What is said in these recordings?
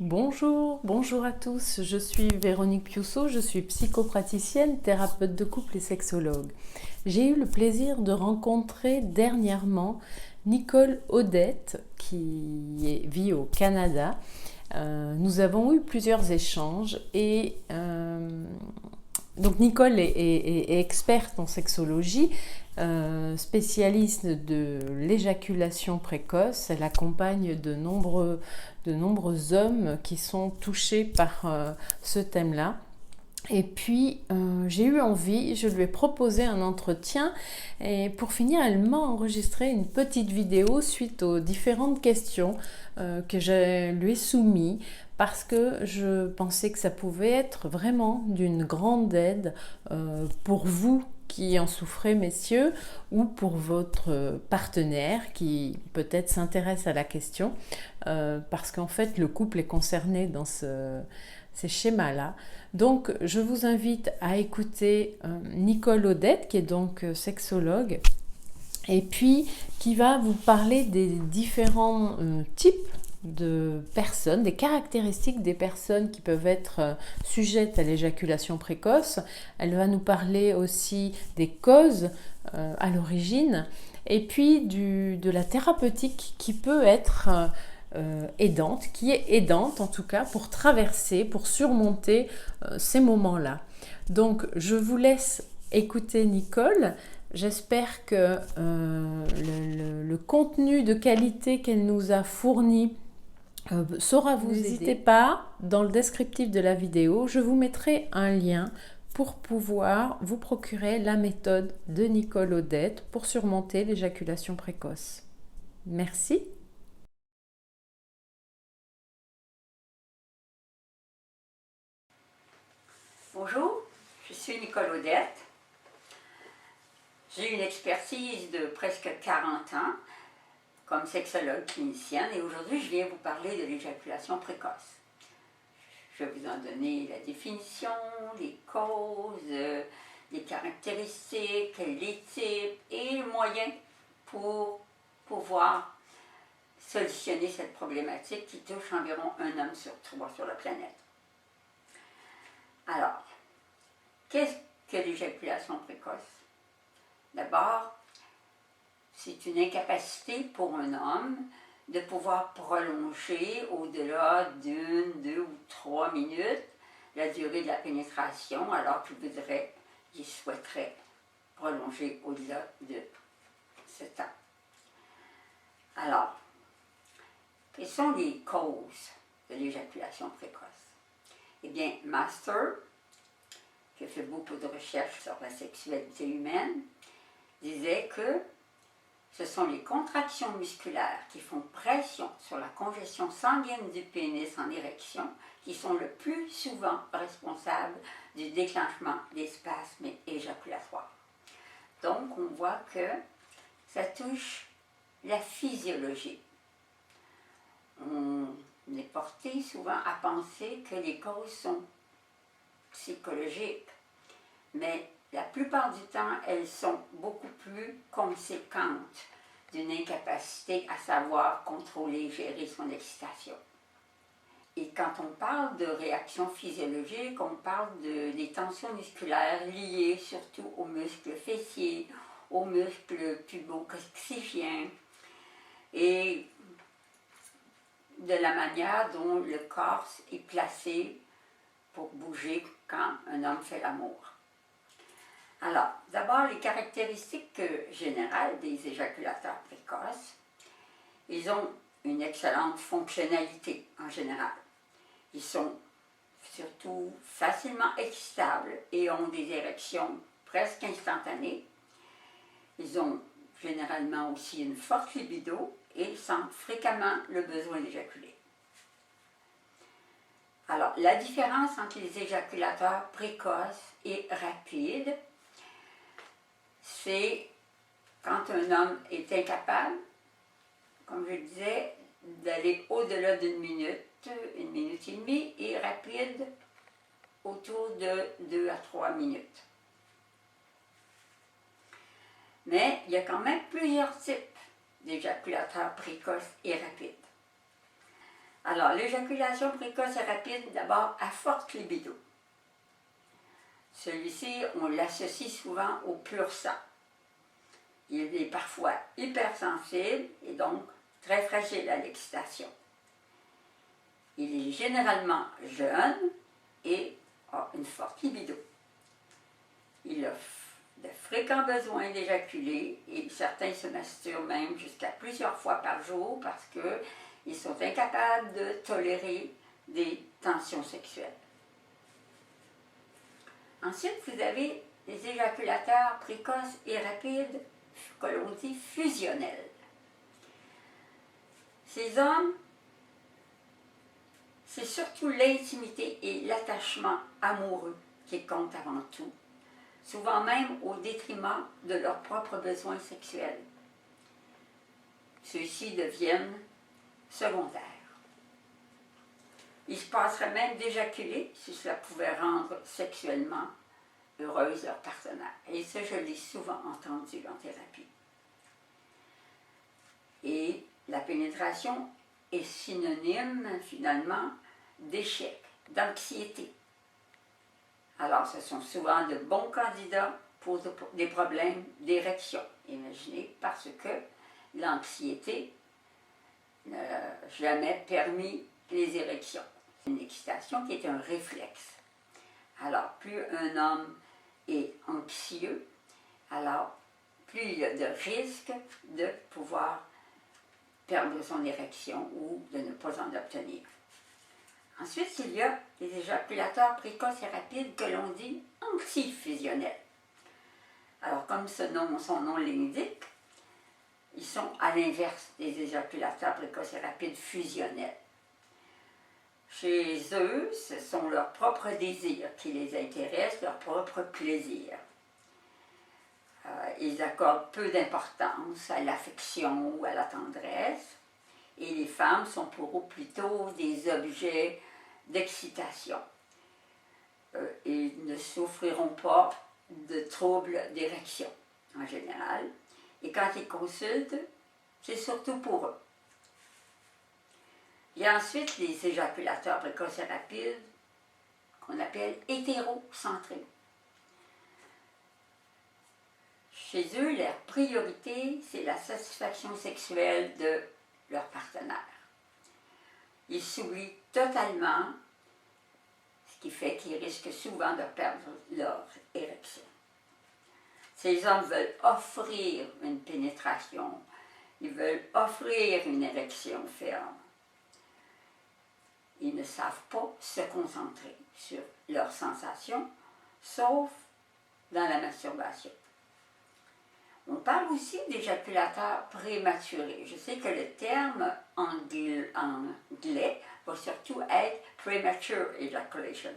Bonjour à tous, je suis Véronique Piusso, je suis psychopraticienne, thérapeute de couple et sexologue. J'ai eu le plaisir de rencontrer dernièrement Nicole Odette vit au Canada. Nous avons eu plusieurs échanges et donc Nicole est experte en sexologie, spécialiste de l'éjaculation précoce. Elle accompagne de nombreux hommes qui sont touchés par ce thème-là. Et puis j'ai eu envie, je lui ai proposé un entretien et pour finir elle m'a enregistré une petite vidéo suite aux différentes questions que je lui ai soumises parce que je pensais que ça pouvait être vraiment d'une grande aide pour vous qui en souffrez messieurs ou pour votre partenaire qui peut-être s'intéresse à la question parce qu'en fait le couple est concerné dans ces schémas-là. Donc, je vous invite à écouter Nicole Odette, qui est donc sexologue, et puis qui va vous parler des différents types de personnes, des caractéristiques des personnes qui peuvent être sujettes à l'éjaculation précoce. Elle va nous parler aussi des causes à l'origine, et puis de la thérapeutique qui peut être aidante, qui est aidante en tout cas pour traverser, pour surmonter ces moments-là. Donc je vous laisse écouter Nicole. J'espère que le contenu de qualité qu'elle nous a fourni saura vous aider. N'hésitez pas, dans le descriptif de la vidéo, je vous mettrai un lien pour pouvoir vous procurer la méthode de Nicole Odette pour surmonter l'éjaculation précoce. Merci. Bonjour, je suis Nicole Odette. J'ai une expertise de presque 40 ans comme sexologue clinicienne et aujourd'hui je viens vous parler de l'éjaculation précoce. Je vais vous en donner la définition, les causes, les caractéristiques, les types et les moyens pour pouvoir solutionner cette problématique qui touche environ un homme sur 3 sur la planète. Alors, qu'est-ce que l'éjaculation précoce? D'abord, c'est une incapacité pour un homme de pouvoir prolonger au-delà d'une, 2 ou 3 minutes la durée de la pénétration, alors qu'il souhaiterait prolonger au-delà de ce temps. Alors, quelles sont les causes de l'éjaculation précoce? Eh bien, Master, qui a fait beaucoup de recherches sur la sexualité humaine, disait que ce sont les contractions musculaires qui font pression sur la congestion sanguine du pénis en érection qui sont le plus souvent responsables du déclenchement des spasmes éjaculatoires. Donc, on voit que ça touche la physiologie. On est porté souvent à penser que les causes sont psychologiques, mais la plupart du temps, elles sont beaucoup plus conséquentes d'une incapacité à savoir contrôler, gérer son excitation. Et quand on parle de réactions physiologiques, on parle des tensions musculaires liées surtout aux muscles fessiers, aux muscles pubo-coccygiens et de la manière dont le corps est placé pour bouger quand un homme fait l'amour. Alors, d'abord, les caractéristiques générales des éjaculateurs précoces. Ils ont une excellente fonctionnalité en général. Ils sont surtout facilement excitables et ont des érections presque instantanées. Ils ont généralement aussi une forte libido et ils sentent fréquemment le besoin d'éjaculer. Alors, la différence entre les éjaculateurs précoces et rapides, c'est quand un homme est incapable, comme je le disais, d'aller au-delà d'une minute et demie, et rapide autour de 2 à 3 minutes. Mais il y a quand même plusieurs types d'éjaculateurs précoces et rapides. Alors, l'éjaculation précoce et rapide, d'abord, à forte libido. Celui-ci, on l'associe souvent au pur sang. Il est parfois hypersensible et donc très fragile à l'excitation. Il est généralement jeune et a une forte libido. Il a de fréquents besoins d'éjaculer et certains se masturbent même jusqu'à plusieurs fois par jour parce qu'ils sont incapables de tolérer des tensions sexuelles. Ensuite, vous avez les éjaculateurs précoces et rapides, que l'on dit fusionnels. Ces hommes, c'est surtout l'intimité et l'attachement amoureux qui comptent avant tout, souvent même au détriment de leurs propres besoins sexuels. Ceux-ci deviennent secondaires. Il se passerait même d'éjaculer si cela pouvait rendre sexuellement heureuse leur partenaire. Et ça, je l'ai souvent entendu en thérapie. Et la pénétration est synonyme, finalement, d'échec, d'anxiété. Alors, ce sont souvent de bons candidats pour des problèmes d'érection. Imaginez, parce que l'anxiété n'a jamais permis les érections. C'est une excitation qui est un réflexe. Alors, plus un homme est anxieux, alors plus il y a de risques de pouvoir perdre son érection ou de ne pas en obtenir. Ensuite, il y a les éjaculateurs précoces et rapides que l'on dit antifusionnels. Alors, comme son nom l'indique, ils sont à l'inverse des éjaculateurs précoces et rapides fusionnels. Chez eux, ce sont leurs propres désirs qui les intéressent, leur propre plaisir. Ils accordent peu d'importance à l'affection ou à la tendresse, et les femmes sont pour eux plutôt des objets d'excitation. Ils ne souffriront pas de troubles d'érection, en général, et quand ils consultent, c'est surtout pour eux. Il y a ensuite les éjaculateurs précoces et rapides, qu'on appelle hétérocentrés. Chez eux, leur priorité, c'est la satisfaction sexuelle de leur partenaire. Ils s'oublient totalement, ce qui fait qu'ils risquent souvent de perdre leur érection. Ces hommes veulent offrir une pénétration, ils veulent offrir une érection ferme. Ils ne savent pas se concentrer sur leurs sensations, sauf dans la masturbation. On parle aussi d'éjaculateurs prématurés. Je sais que le terme anglais va surtout être premature ejaculation,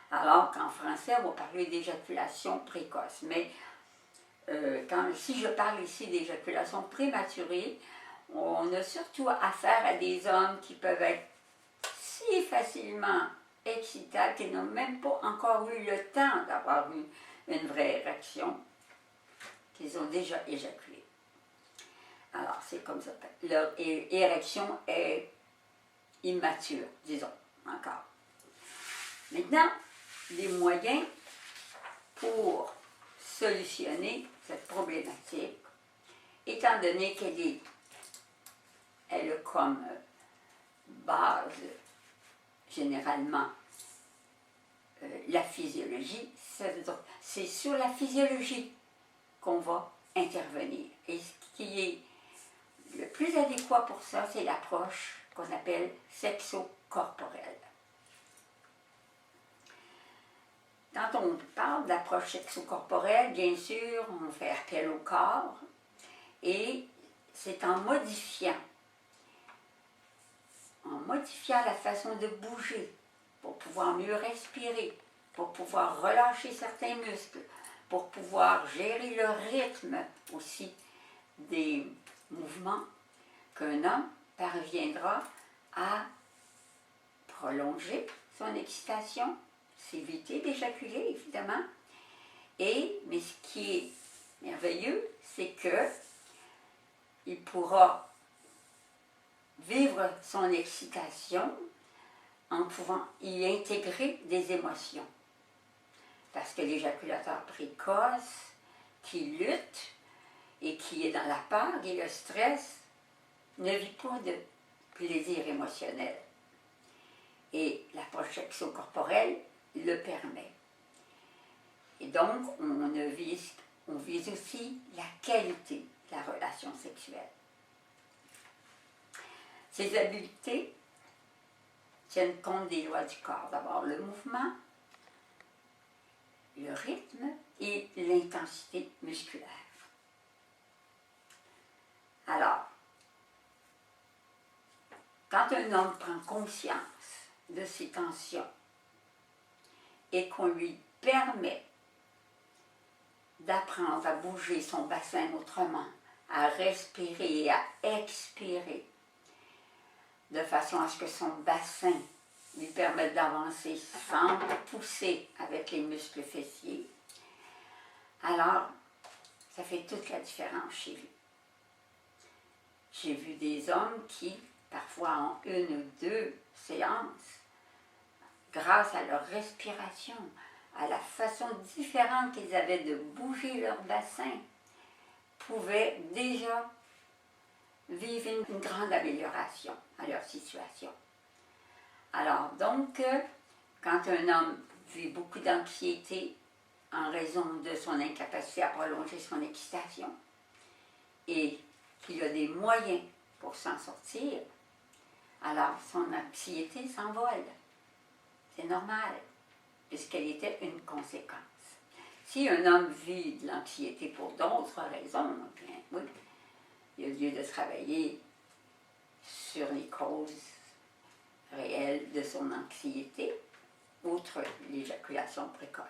alors qu'en français, on va parler d'éjaculation précoce. Mais si je parle ici d'éjaculation prématurée, on a surtout affaire à des hommes qui peuvent être si facilement excitables qu'ils n'ont même pas encore eu le temps d'avoir eu une vraie érection, qu'ils ont déjà éjaculé. Alors, c'est comme ça. Leur érection est immature, disons, encore. Maintenant, les moyens pour solutionner cette problématique, étant donné qu'elle a comme base généralement la physiologie, c'est sur la physiologie qu'on va intervenir. Et ce qui est le plus adéquat pour ça, c'est l'approche qu'on appelle sexo-corporelle. Quand on parle d'approche sexo-corporelle, bien sûr, on fait appel au corps, et c'est en modifiant la façon de bouger, pour pouvoir mieux respirer, pour pouvoir relâcher certains muscles, pour pouvoir gérer le rythme aussi des mouvements, qu'un homme parviendra à prolonger son excitation, s'éviter d'éjaculer évidemment, mais ce qui est merveilleux, c'est que il pourra vivre son excitation en pouvant y intégrer des émotions. Parce que l'éjaculateur précoce qui lutte et qui est dans la peur et le stress ne vit pas de plaisir émotionnel. Et l'approche sexo-corporelle le permet. Et donc, on vise aussi la qualité de la relation sexuelle. Ces habiletés tiennent compte des lois du corps. D'abord, le mouvement, le rythme et l'intensité musculaire. Alors, quand un homme prend conscience de ses tensions et qu'on lui permet d'apprendre à bouger son bassin autrement, à respirer et à expirer, de façon à ce que son bassin lui permette d'avancer sans pousser avec les muscles fessiers, alors ça fait toute la différence chez lui. J'ai vu des hommes qui, parfois en 1 ou 2 séances, grâce à leur respiration, à la façon différente qu'ils avaient de bouger leur bassin, pouvaient déjà vivre une grande amélioration à leur situation. Alors donc, quand un homme vit beaucoup d'anxiété en raison de son incapacité à prolonger son excitation et qu'il a des moyens pour s'en sortir, alors son anxiété s'envole. C'est normal, puisqu'elle était une conséquence. Si un homme vit de l'anxiété pour d'autres raisons, bien oui, il y a lieu de travailler sur les causes réelles de son anxiété, outre l'éjaculation précoce.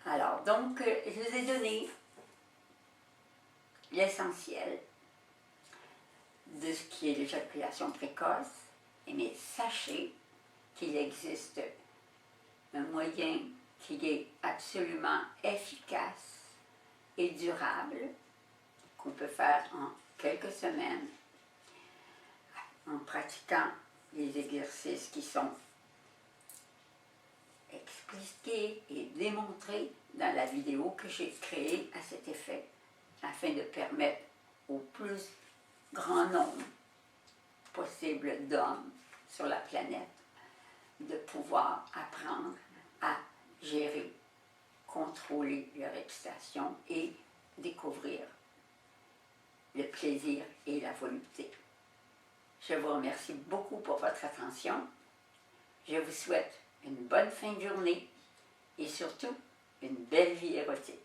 Alors, donc, je vous ai donné l'essentiel de ce qui est l'éjaculation précoce, mais sachez qu'il existe un moyen qui est absolument efficace et durable, qu'on peut faire en quelques semaines, en pratiquant les exercices qui sont expliqués et démontrés dans la vidéo que j'ai créée à cet effet, afin de permettre au plus grand nombre possible d'hommes sur la planète de pouvoir apprendre à gérer, contrôler leur excitation et découvrir le plaisir et la volupté. Je vous remercie beaucoup pour votre attention. Je vous souhaite une bonne fin de journée et surtout une belle vie érotique.